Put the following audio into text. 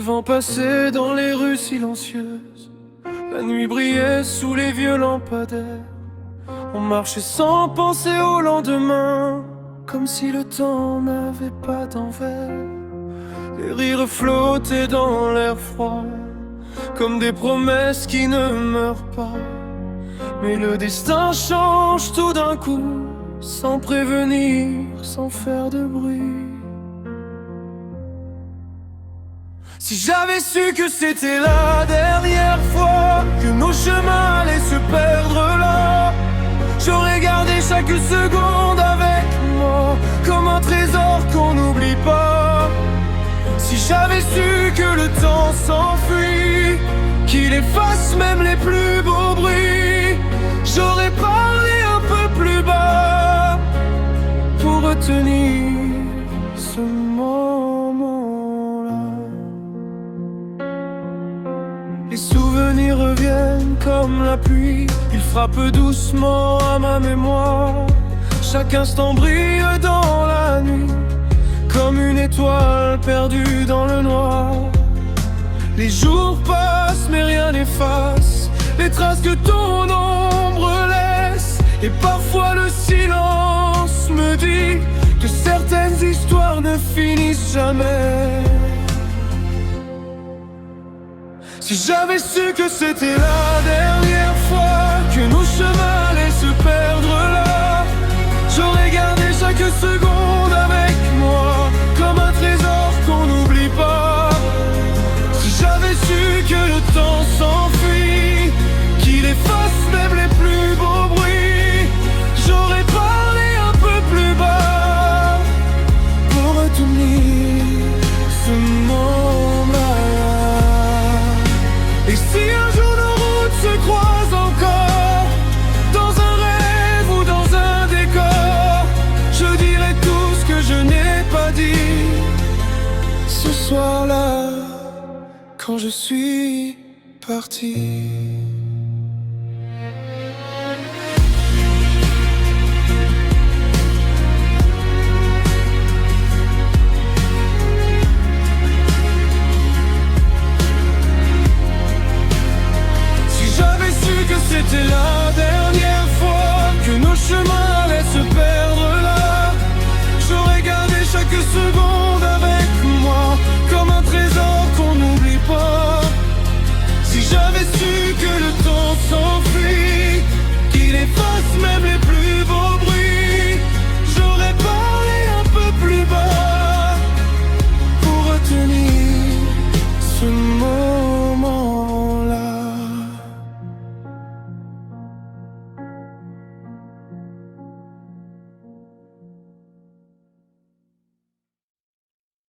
vent passait dans les rues silencieuses, la nuit brillait sous les vieux lampadaires. On marchait sans penser au lendemain, comme si le temps n'avait pas d'envers. Les rires flottaient dans l'air froid, comme des promesses qui ne meurent pas. Mais le destin change tout d'un coup, sans prévenir, sans faire de bruit. Si j'avais su que c'était la dernière fois que nos chemins allaient se perdre là, j'aurais gardé chaque seconde avec moi, comme un trésor qu'on n'oublie pas. Si j'avais su que le temps s'enfuit, qu'il efface même les plus beaux bruits, j'aurais parlé un peu plus bas pour retenir ce moment-là. Les souvenirs reviennent comme la pluie, ils frappent doucement à ma mémoire. Chaque instant brille dans la nuit, comme une étoile perdue dans le noir. Les jours passent mais rien n'efface les traces que ton ombre laisse. Et parfois le silence me dit que certaines histoires ne finissent jamais. Si j'avais su que c'était la dernière fois que nos chemins allaient se perdre là, j'aurais gardé chaque seconde avec moi, comme un trésor qu'on n'oublie pas. Si j'avais su que le temps s'enfuit, qu'il efface même les plus beaux bruits, j'aurais parlé un peu plus bas pour retenir ce moment-là. Et si un jour nos routes se croisent encore, dans un rêve ou dans un décor, je dirai tout ce que je n'ai pas dit ce soir-là, quand je suis parti.